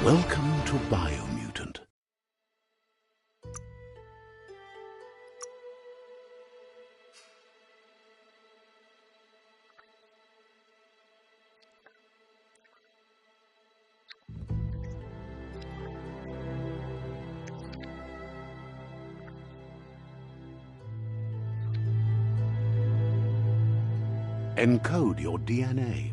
Welcome to Biomutant. Encode your DNA.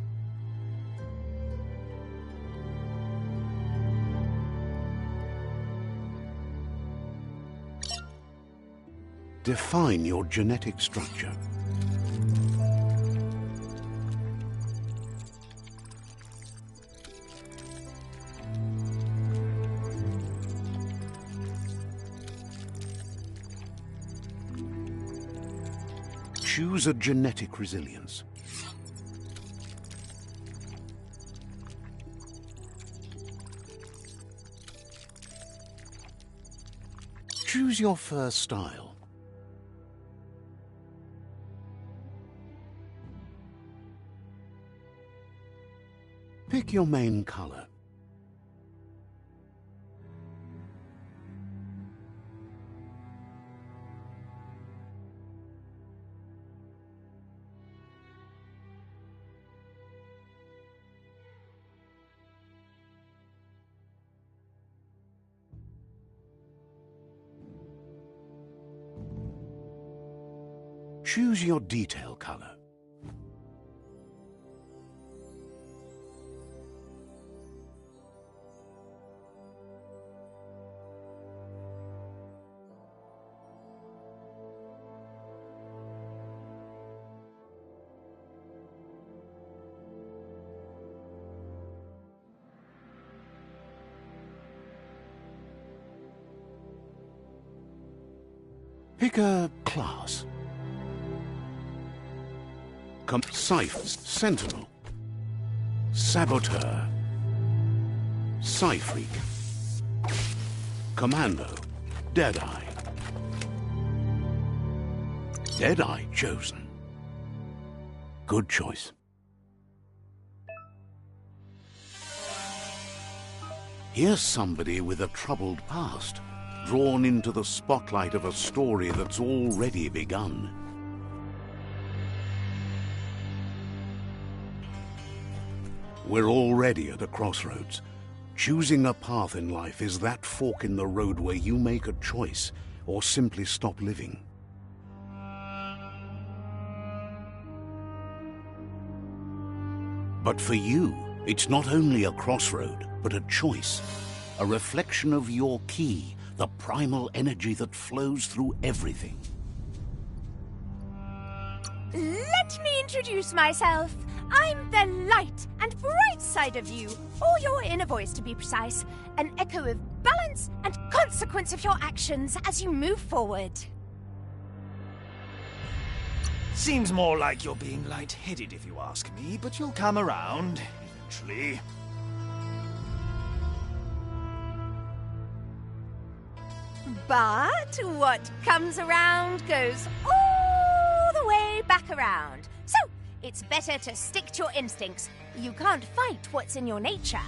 Define your genetic structure. Choose a genetic resilience. Choose your fur style. Pick your main color. Choose your detail color. Pick a class. Scythe, Sentinel, Saboteur, Psy-Freak, Commando, Deadeye. Deadeye chosen. Good choice. Here's somebody with a troubled past, drawn into the spotlight of a story that's already begun. We're already at a crossroads. Choosing a path in life is that fork in the road where you make a choice or simply stop living. But for you, it's not only a crossroad, but a choice, a reflection of your ki, the primal energy that flows through everything. Let me introduce myself. I'm the light and bright side of you, or your inner voice to be precise, an echo of balance and consequence of your actions as you move forward. Seems more like you're being light-headed if you ask me, but you'll come around eventually. But what comes around goes all the way back around. So, it's better to stick to your instincts. You can't fight what's in your nature.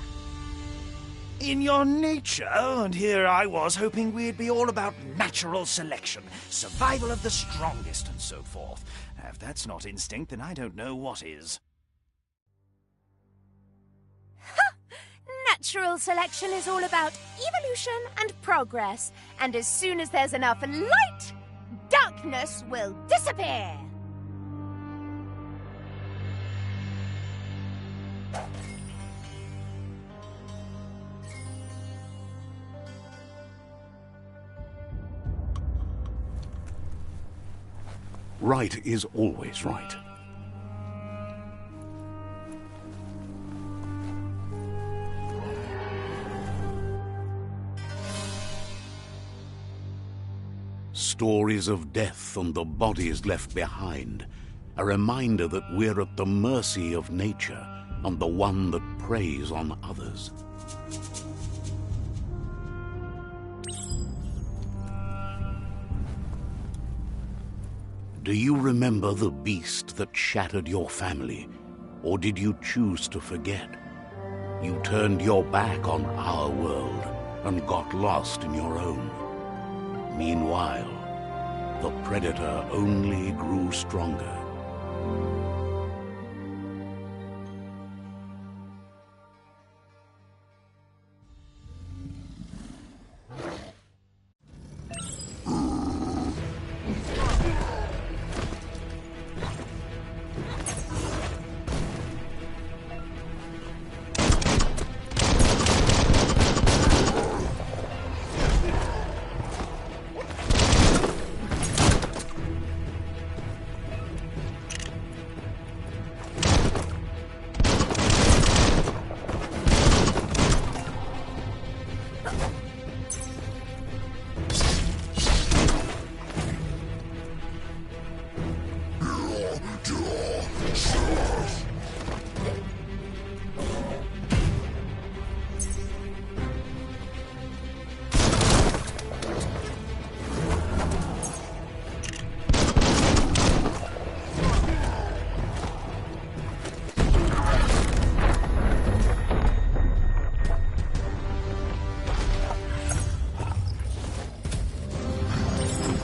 In your nature? And here I was hoping we'd be all about natural selection, survival of the strongest, and so forth. If that's not instinct, then I don't know what is. Natural selection is all about evolution and progress. And as soon as there's enough light, darkness will disappear. Right is always right. Stories of death and the bodies left behind, a reminder that we're at the mercy of nature and the one that preys on others. Do you remember the beast that shattered your family, or did you choose to forget? You turned your back on our world and got lost in your own. Meanwhile, the predator only grew stronger.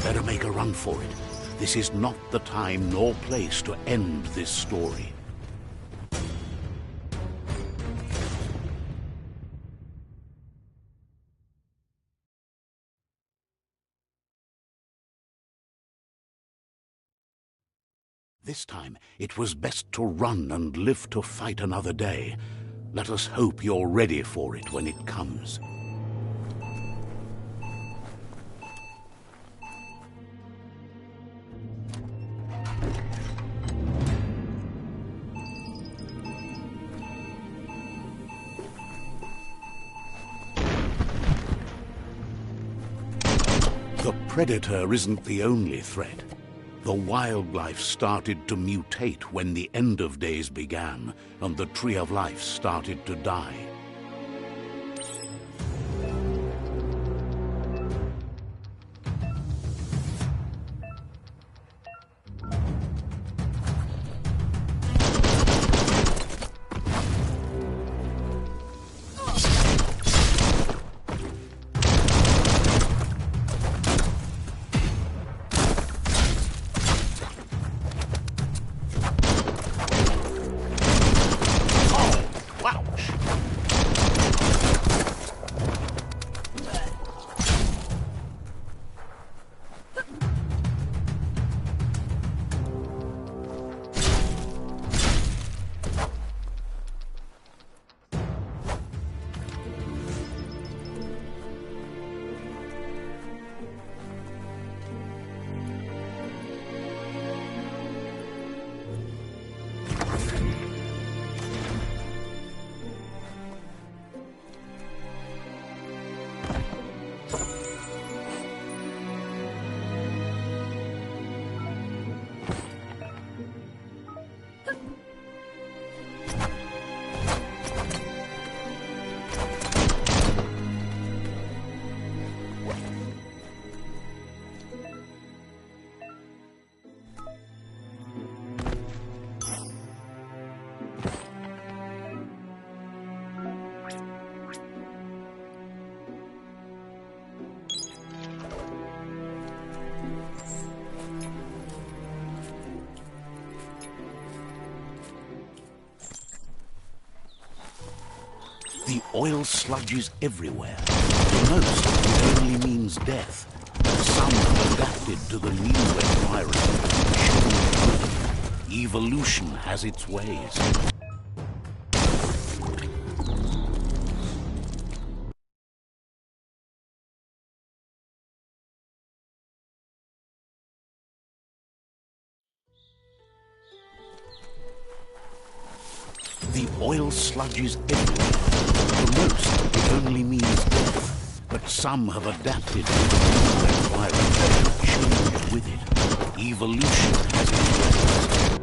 Better make a run for it. This is not the time nor place to end this story. This time, it was best to run and live to fight another day. Let us hope you're ready for it when it comes. The predator isn't the only threat. The wildlife started to mutate when the end of days began, and the tree of life started to die. The oil sludges everywhere. To most, it only means death. Some have adapted to the new environment. Evolution has its ways. The oil sludges everywhere. To most, it only means death. But some have adapted to the new environment, changed with it. Evolution has its ways.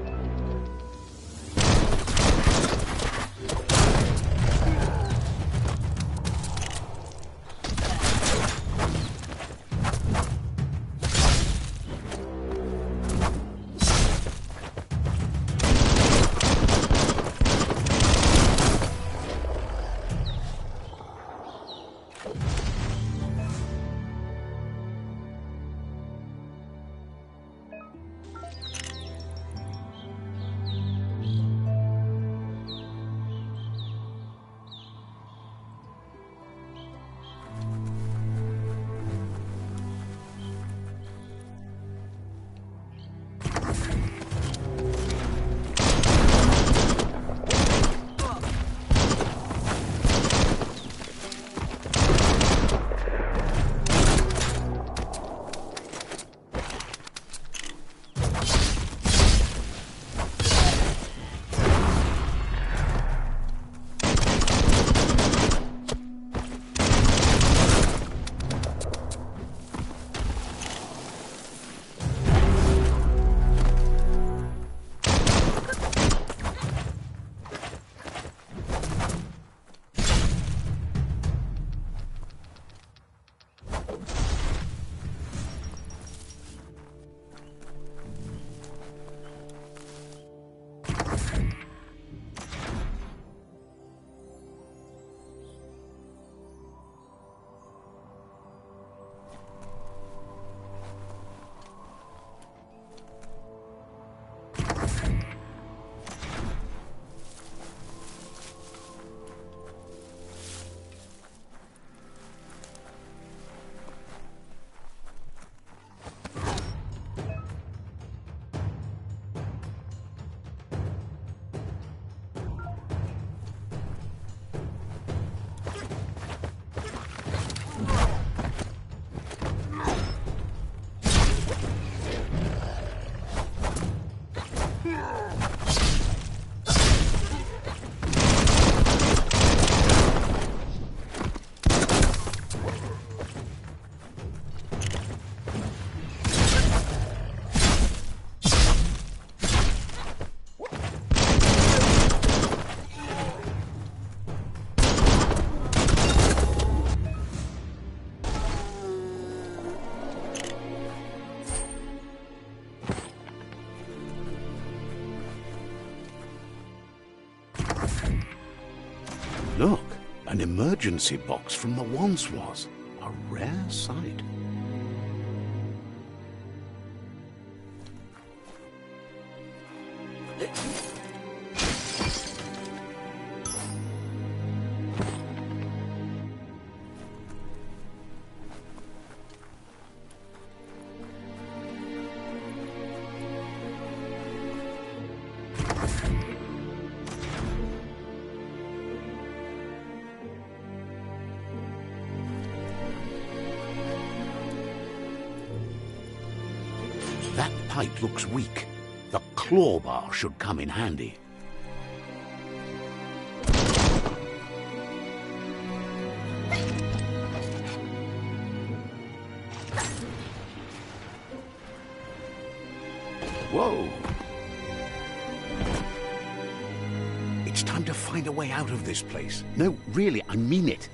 emergency box from the once was. A rare sight. That pipe looks weak. The claw bar should come in handy. Whoa! It's time to find a way out of this place. No, really, I mean it.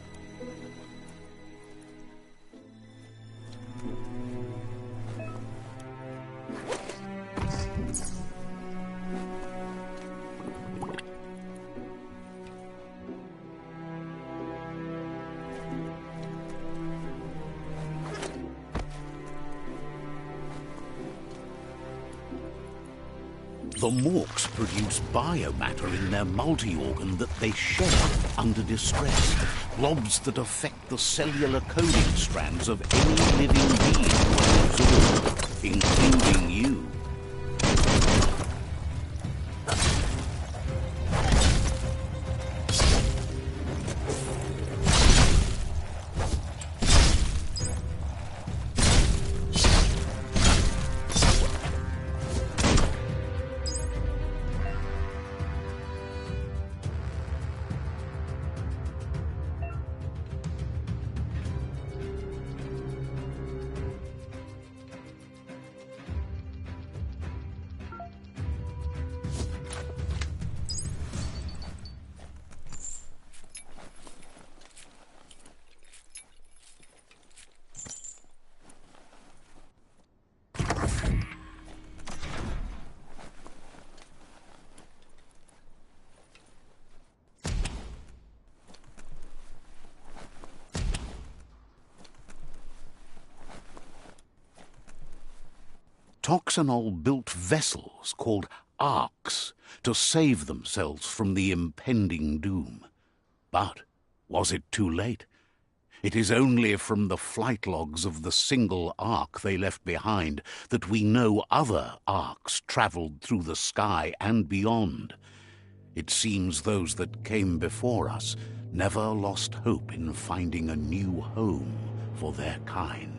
The Morks produce biomatter in their multi-organ that they shed under distress. Blobs that affect the cellular coding strands of any living being when absorbed, including you. Toxanol built vessels called arks to save themselves from the impending doom. But was it too late? It is only from the flight logs of the single ark they left behind that we know other arks travelled through the sky and beyond. It seems those that came before us never lost hope in finding a new home for their kind.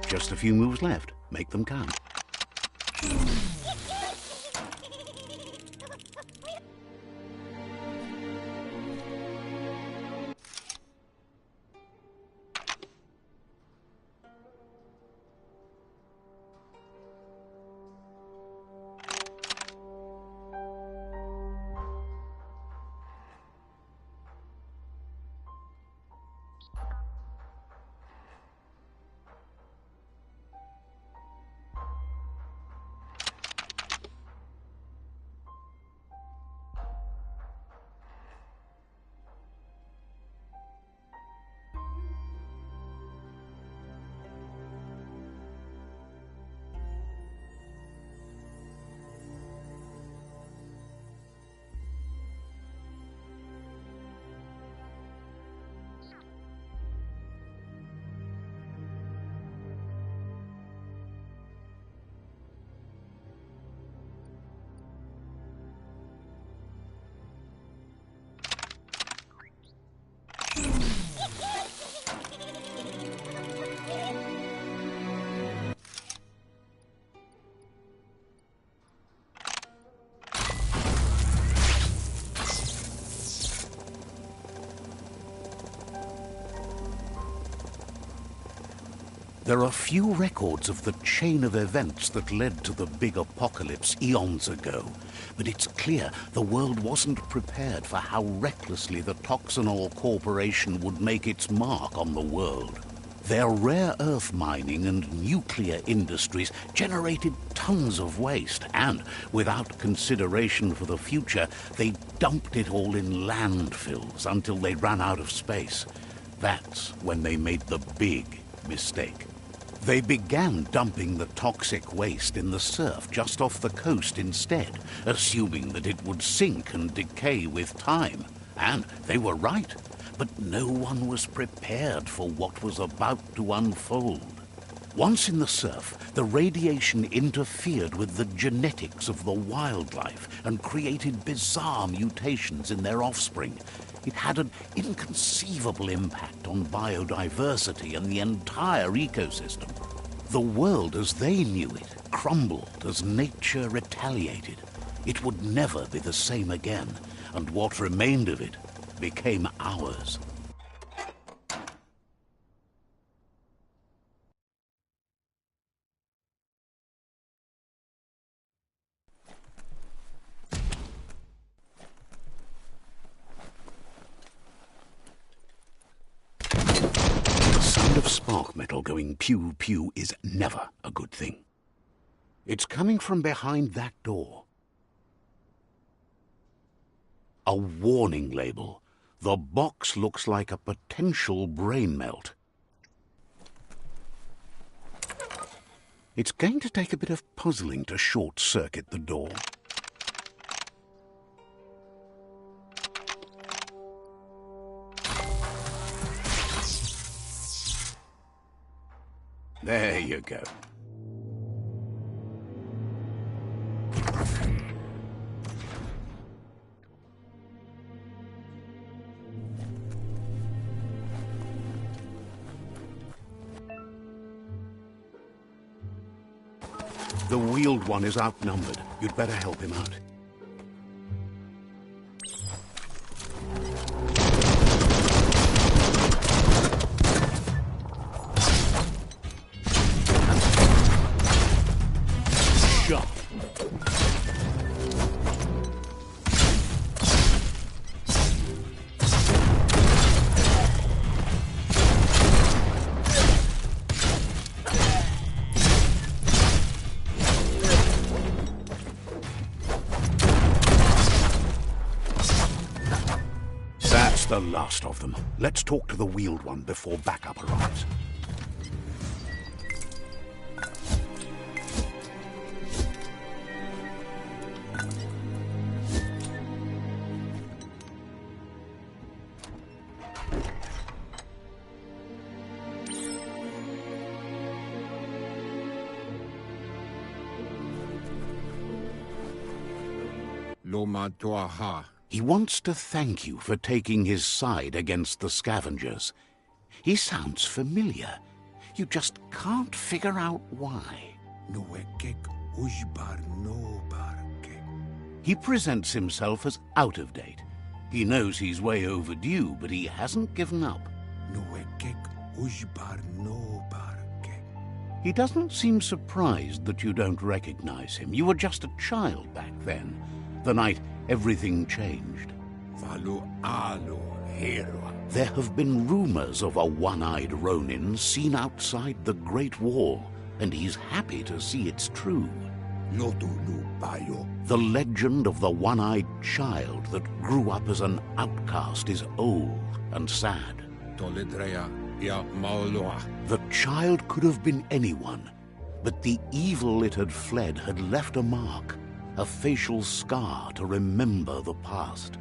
Just a few moves left. Make them count. There are few records of the chain of events that led to the big apocalypse eons ago, but it's clear the world wasn't prepared for how recklessly the Toxanol Corporation would make its mark on the world. Their rare earth mining and nuclear industries generated tons of waste, and without consideration for the future, they dumped it all in landfills until they ran out of space. That's when they made the big mistake. They began dumping the toxic waste in the surf just off the coast instead, assuming that it would sink and decay with time. And they were right, but no one was prepared for what was about to unfold. Once in the surf, the radiation interfered with the genetics of the wildlife and created bizarre mutations in their offspring. It had an inconceivable impact on biodiversity and the entire ecosystem. The world as they knew it crumbled as nature retaliated. It would never be the same again, and what remained of it became ours. The spark metal going pew-pew is never a good thing. It's coming from behind that door. A warning label. The box looks like a potential brain melt. It's going to take a bit of puzzling to short-circuit the door. There you go. The wheeled one is outnumbered. You'd better help him out. The last of them. Let's talk to the wheeled one before backup arrives. Loma Tuaha. He wants to thank you for taking his side against the scavengers. He sounds familiar. You just can't figure out why. He presents himself as out of date. He knows he's way overdue, but he hasn't given up. He doesn't seem surprised that you don't recognize him. You were just a child back then, the night everything changed. There have been rumors of a one-eyed Ronin seen outside the Great Wall, and he's happy to see it's true. The legend of the one-eyed child that grew up as an outcast is old and sad. The child could have been anyone, but the evil it had fled had left a mark. A facial scar to remember the past.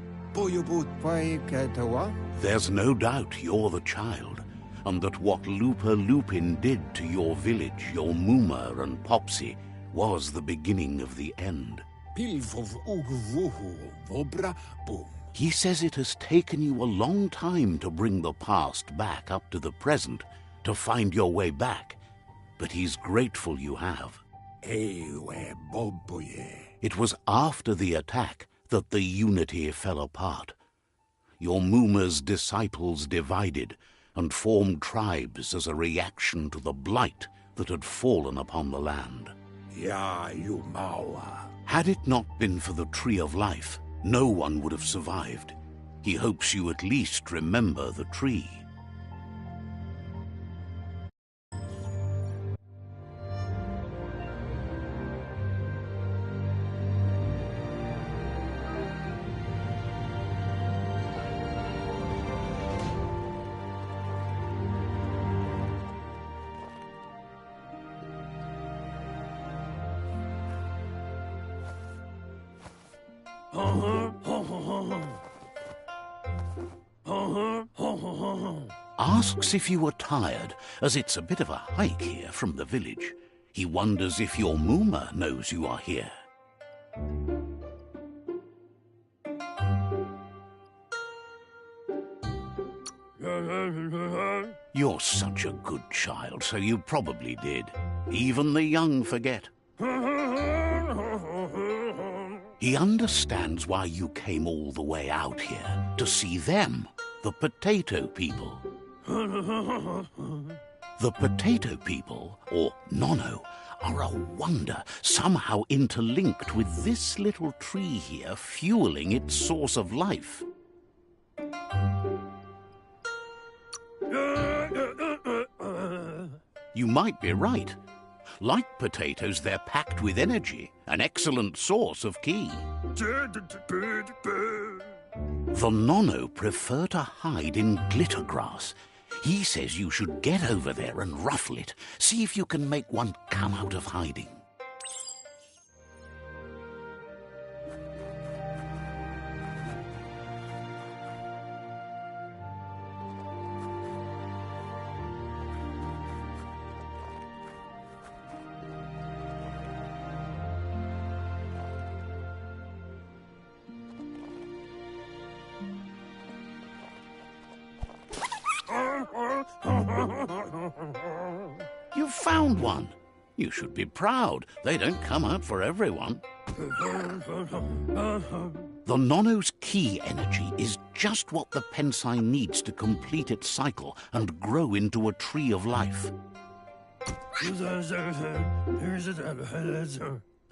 There's no doubt you're the child, and that what Lupa Lupin did to your village, your Muma and Popsy, was the beginning of the end. He says it has taken you a long time to bring the past back up to the present, to find your way back, but he's grateful you have. It was after the attack that the unity fell apart. Your Muma's disciples divided, and formed tribes as a reaction to the blight that had fallen upon the land. Ya Yumawa. Had it not been for the Tree of Life, no one would have survived. He hopes you at least remember the tree. Asks if you are tired, as it's a bit of a hike here from the village. He wonders if your Mooma knows you are here. You're such a good child, so you probably did. Even the young forget. He understands why you came all the way out here, to see them, the potato people. The potato people, or Nono, are a wonder, somehow interlinked with this little tree here, fueling its source of life. You might be right. Like potatoes, they're packed with energy, an excellent source of ki. The Nono prefer to hide in glitter grass. He says you should get over there and ruffle it. See if you can make one come out of hiding. You've found one. You should be proud. They don't come out for everyone. The Nono's ki energy is just what the Pensai needs to complete its cycle and grow into a tree of life.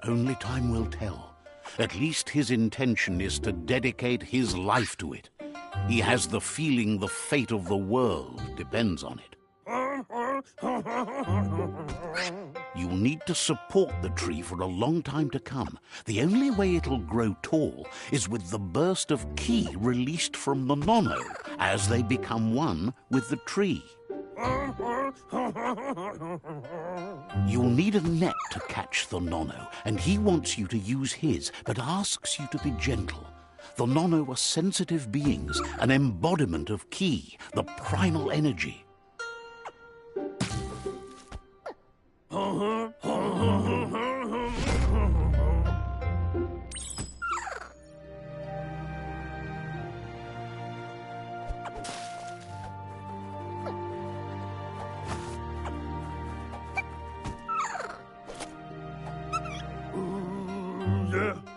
Only time will tell. At least his intention is to dedicate his life to it. He has the feeling the fate of the world depends on it. You'll need to support the tree for a long time to come. The only way it'll grow tall is with the burst of ki released from the Nono as they become one with the tree. You'll need a net to catch the Nono, and he wants you to use his, but asks you to be gentle. The Nono are sensitive beings, an embodiment of ki, the primal energy.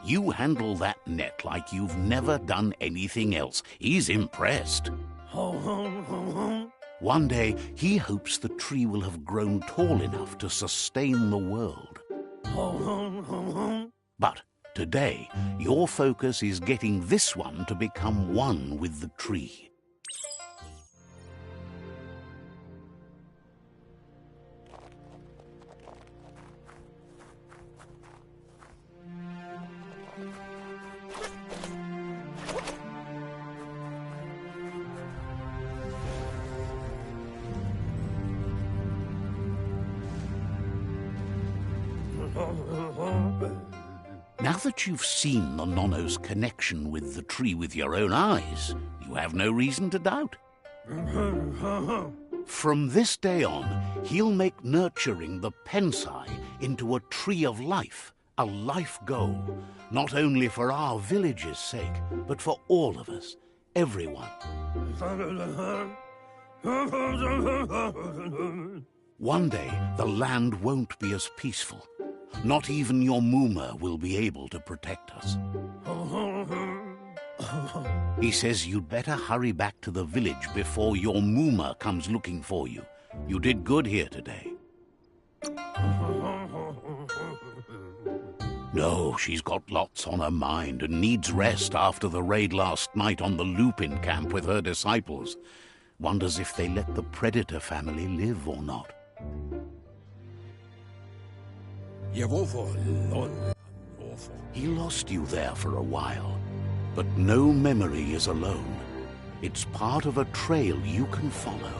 You handle that net like you've never done anything else. He's impressed. One day, he hopes the tree will have grown tall enough to sustain the world. But today, your focus is getting this one to become one with the tree. Now that you've seen the Nono's connection with the tree with your own eyes, you have no reason to doubt. From this day on, he'll make nurturing the Pensai into a tree of life, a life goal, not only for our village's sake, but for all of us, everyone. One day, the land won't be as peaceful. Not even your Mooma will be able to protect us. He says you'd better hurry back to the village before your Muma comes looking for you. You did good here today. No, she's got lots on her mind and needs rest after the raid last night on the Lupin camp with her disciples. Wonders if they let the Predator family live or not. He lost you there for a while, but no memory is alone. It's part of a trail you can follow.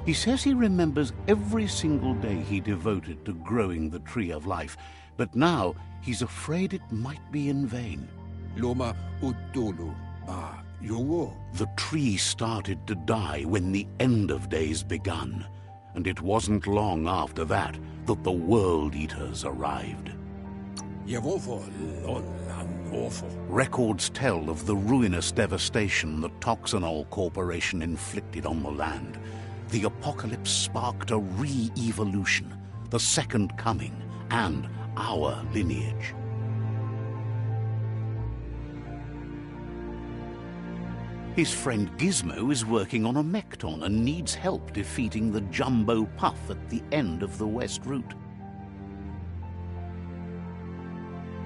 He says he remembers every single day he devoted to growing the Tree of Life, but now he's afraid it might be in vain. The tree started to die when the end of days begun, and it wasn't long after that that the World Eaters arrived. Records tell of the ruinous devastation the Toxanol Corporation inflicted on the land. The apocalypse sparked a re-evolution, the Second Coming, and our lineage. His friend Gizmo is working on a Mekton and needs help defeating the Jumbo Puff at the end of the West Route.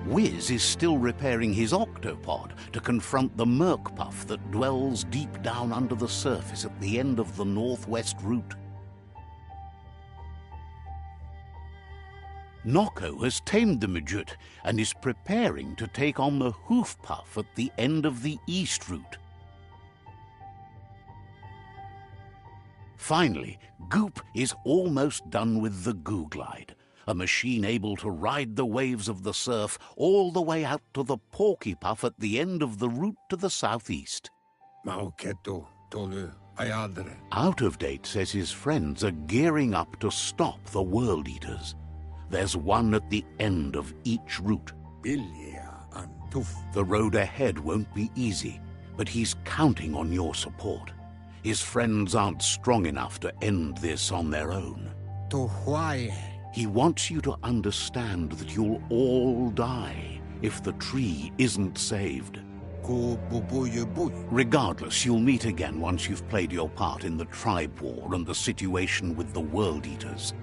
Wiz is still repairing his octopod to confront the Merc Puff that dwells deep down under the surface at the end of the Northwest Route. Noko has tamed the Midget and is preparing to take on the Hoof Puff at the end of the East Route. Finally, Goop is almost done with the Goo Glide, a machine able to ride the waves of the surf all the way out to the Porky Puff at the end of the route to the southeast. Out of Date says his friends are gearing up to stop the World Eaters. There's one at the end of each route. The road ahead won't be easy, but he's counting on your support. His friends aren't strong enough to end this on their own. He wants you to understand that you'll all die if the tree isn't saved. Regardless, you'll meet again once you've played your part in the tribe war and the situation with the World Eaters.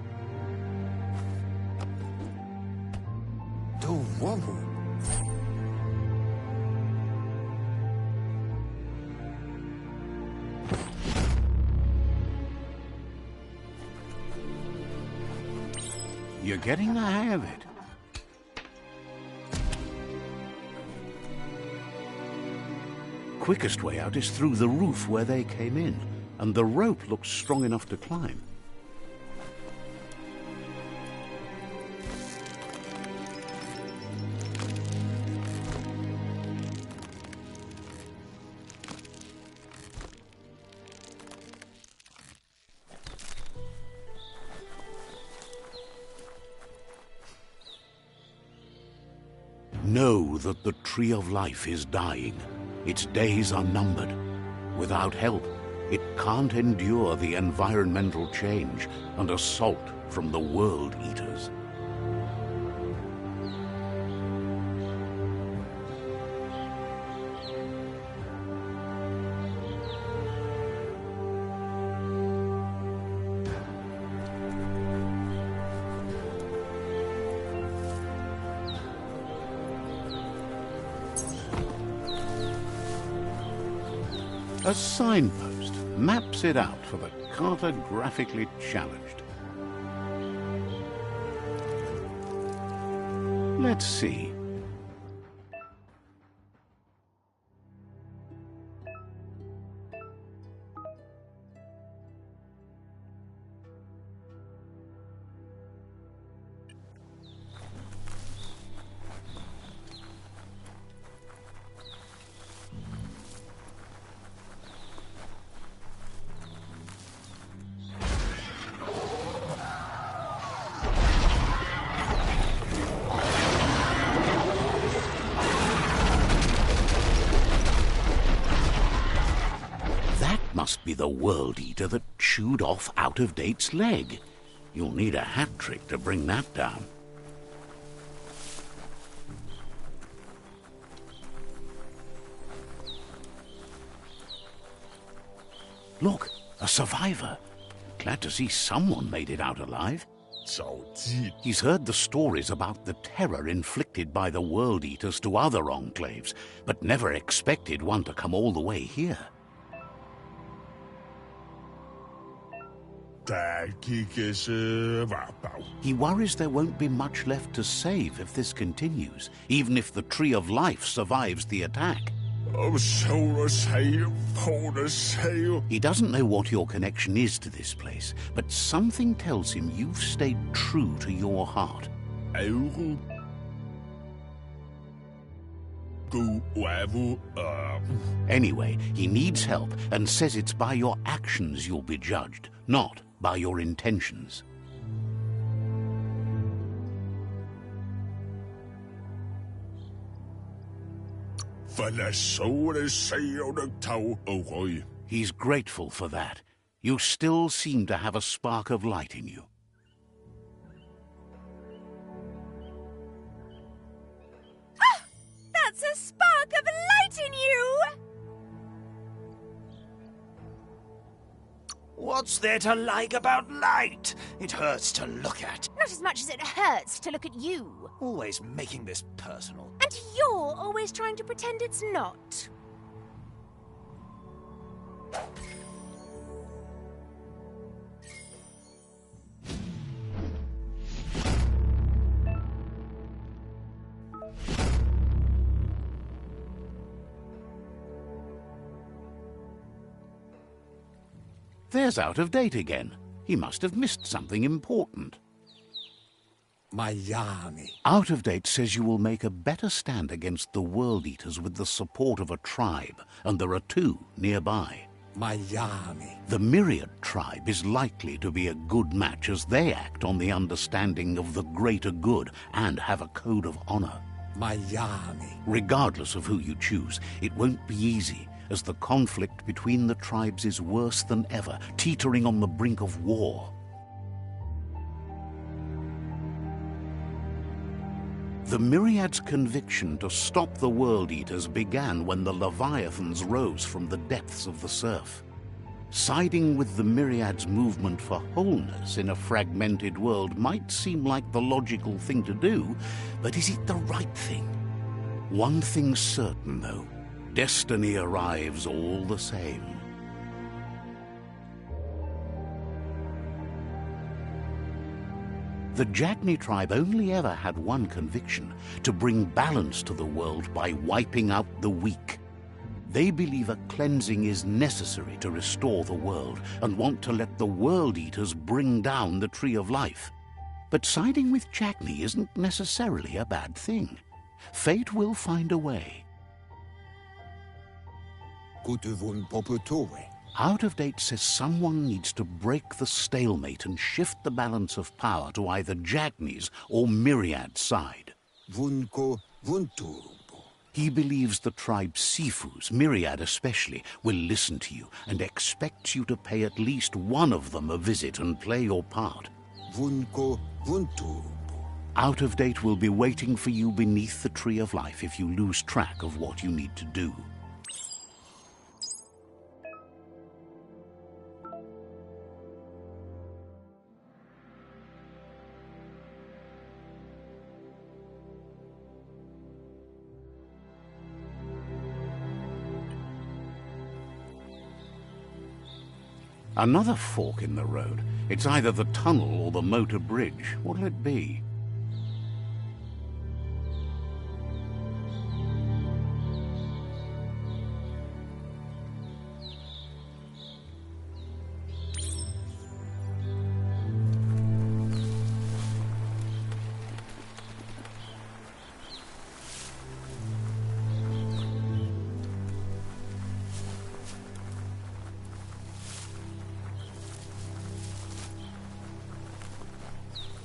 You're getting the hang of it. Quickest way out is through the roof where they came in, and the rope looks strong enough to climb. Know that the Tree of Life is dying. Its days are numbered. Without help, it can't endure the environmental change and assault from the World Eaters. A signpost maps it out for the cartographically challenged. Let's see. Must be the World Eater that chewed off Out of Date's leg. You'll need a hat trick to bring that down. Look, a survivor. Glad to see someone made it out alive. He's heard the stories about the terror inflicted by the World Eaters to other enclaves, but never expected one to come all the way here. He worries there won't be much left to save if this continues, even if the Tree of Life survives the attack. He doesn't know what your connection is to this place, but something tells him you've stayed true to your heart. Anyway, he needs help and says it's by your actions you'll be judged, not by your intentions. He's grateful for that. You still seem to have a spark of light in you. Ah! That's a spark of light in you! What's there to like about light? It hurts to look at. Not as much as it hurts to look at you. Always making this personal. And you're always trying to pretend it's not. There's Out of Date again. He must have missed something important. Out of Date says you will make a better stand against the World Eaters with the support of a tribe, and there are two nearby. The Myriad tribe is likely to be a good match as they act on the understanding of the greater good and have a code of honor. Regardless of who you choose, it won't be easy, as the conflict between the tribes is worse than ever, teetering on the brink of war. The Myriad's conviction to stop the World Eaters began when the Leviathans rose from the depths of the surf. Siding with the Myriad's movement for wholeness in a fragmented world might seem like the logical thing to do, but is it the right thing? One thing's certain, though. Destiny arrives all the same. The Jagni tribe only ever had one conviction: to bring balance to the world by wiping out the weak. They believe a cleansing is necessary to restore the world and want to let the World Eaters bring down the Tree of Life. But siding with Jagni isn't necessarily a bad thing. Fate will find a way. Out of Date says someone needs to break the stalemate and shift the balance of power to either Jagni's or Myriad's side. He believes the tribe's Sifus, Myriad especially, will listen to you and expects you to pay at least one of them a visit and play your part. Out of Date will be waiting for you beneath the Tree of Life if you lose track of what you need to do. Another fork in the road. It's either the tunnel or the motor bridge. What'll it be?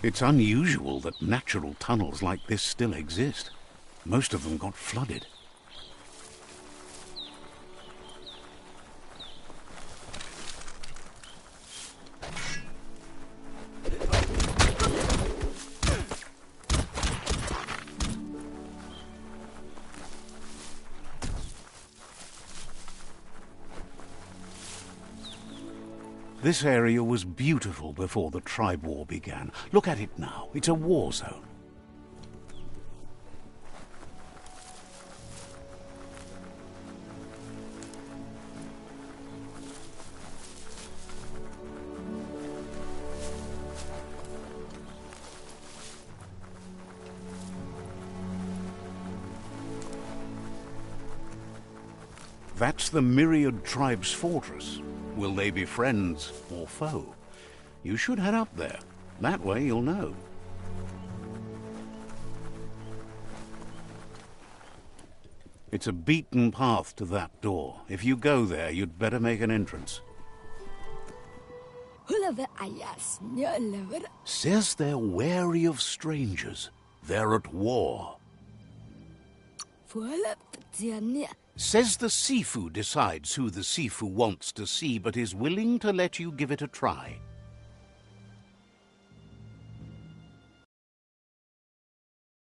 It's unusual that natural tunnels like this still exist. Most of them got flooded. This area was beautiful before the tribe war began. Look at it now. It's a war zone. That's the Myriad Tribe's fortress. Will they be friends or foe? You should head up there. That way you'll know. It's a beaten path to that door. If you go there, you'd better make an entrance. Says they're wary of strangers. They're at war. Says the Sifu decides who the Sifu wants to see, but is willing to let you give it a try.